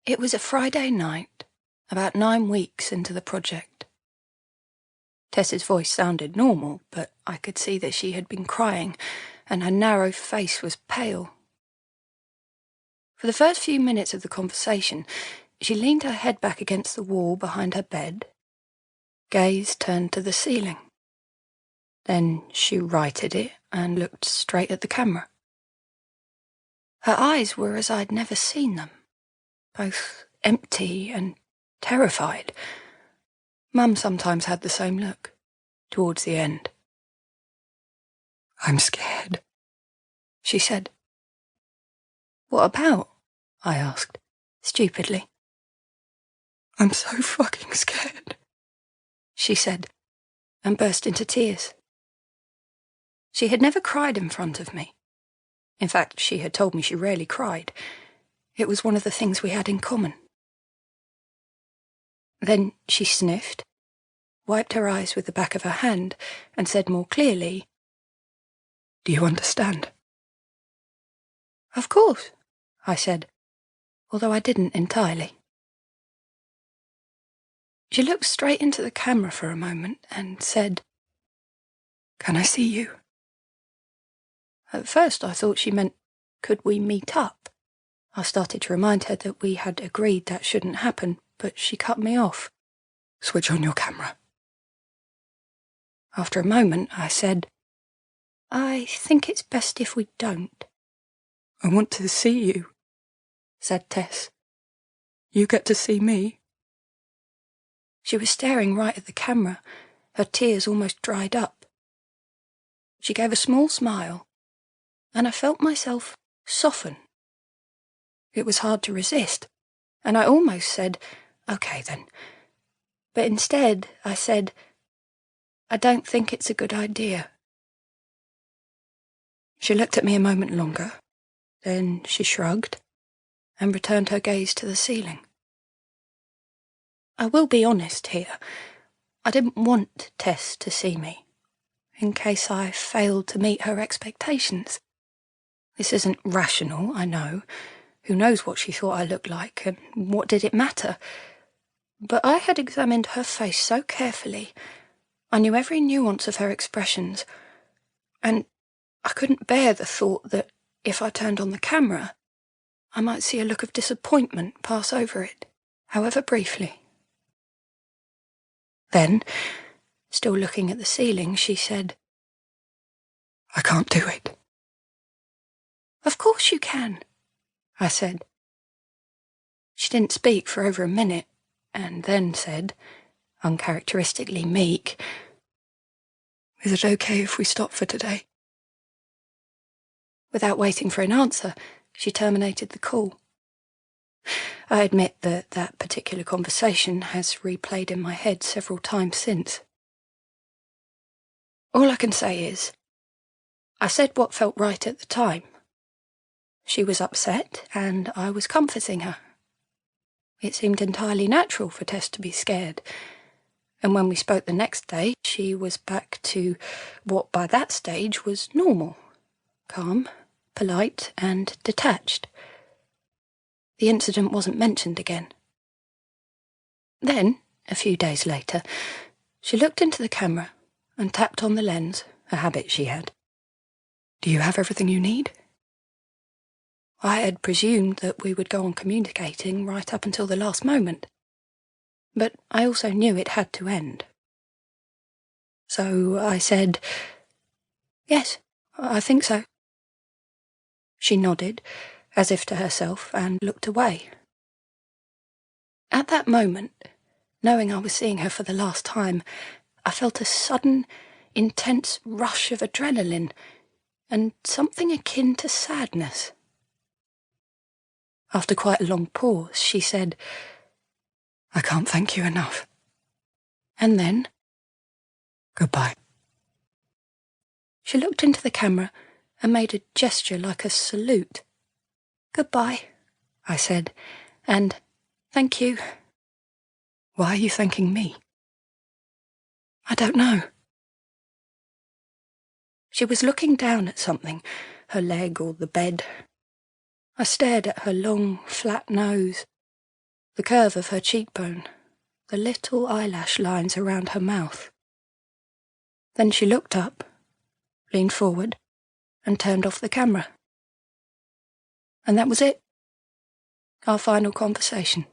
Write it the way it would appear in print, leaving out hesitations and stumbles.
It was a Friday night, about 9 weeks into the project. Tess's voice sounded normal, but I could see that she had been crying, and her narrow face was pale. For the first few minutes of the conversation, she leaned her head back against the wall behind her bed, gaze turned to the ceiling. Then she righted it and looked straight at the camera. Her eyes were as I'd never seen them, both empty and terrified. Mum sometimes had the same look, towards the end. "I'm scared," she said. "What about?" I asked, stupidly. "I'm so fucking scared," she said, and burst into tears. She had never cried in front of me. In fact, she had told me she rarely cried. It was one of the things we had in common. Then she sniffed, wiped her eyes with the back of her hand, and said more clearly, "Do you understand?" "Of course," I said, although I didn't entirely. She looked straight into the camera for a moment and said, "Can I see you?" At first I thought she meant, could we meet up? I started to remind her that we had agreed that shouldn't happen, but she cut me off. "Switch on your camera." After a moment, I said, "I think it's best if we don't." "I want to see you," said Tess. "You get to see me." She was staring right at the camera, her tears almost dried up. She gave a small smile, and I felt myself soften. It was hard to resist, and I almost said, "Okay then." But instead I said, "I don't think it's a good idea." She looked at me a moment longer, then she shrugged and returned her gaze to the ceiling. I will be honest here. I didn't want Tess to see me, in case I failed to meet her expectations. This isn't rational, I know. Who knows what she thought I looked like, and what did it matter? But I had examined her face so carefully. I knew every nuance of her expressions, and I couldn't bear the thought that if I turned on the camera, I might see a look of disappointment pass over it, however briefly. Then, still looking at the ceiling, she said, "I can't do it." "Of course you can," I said. She didn't speak for over a minute, and then said, uncharacteristically meek, "Is it okay if we stop for today?" Without waiting for an answer, she terminated the call. I admit that that particular conversation has replayed in my head several times since. All I can say is, I said what felt right at the time. She was upset, and I was comforting her. It seemed entirely natural for Tess to be scared, and when we spoke the next day, she was back to what by that stage was normal, calm, polite, and detached. The incident wasn't mentioned again. Then, a few days later, she looked into the camera and tapped on the lens, a habit she had. "Do you have everything you need?" I had presumed that we would go on communicating right up until the last moment, but I also knew it had to end. So I said, "Yes, I think so." She nodded, as if to herself, and looked away. At that moment, knowing I was seeing her for the last time, I felt a sudden, intense rush of adrenaline and something akin to sadness. After quite a long pause, she said, "I can't thank you enough." And then, "Goodbye." She looked into the camera and made a gesture like a salute. "Goodbye," I said, and "Thank you." "Why are you thanking me?" "I don't know." She was looking down at something, her leg or the bed. I stared at her long, flat nose, the curve of her cheekbone, the little eyelash lines around her mouth. Then she looked up, leaned forward, and turned off the camera. And that was it. Our final conversation.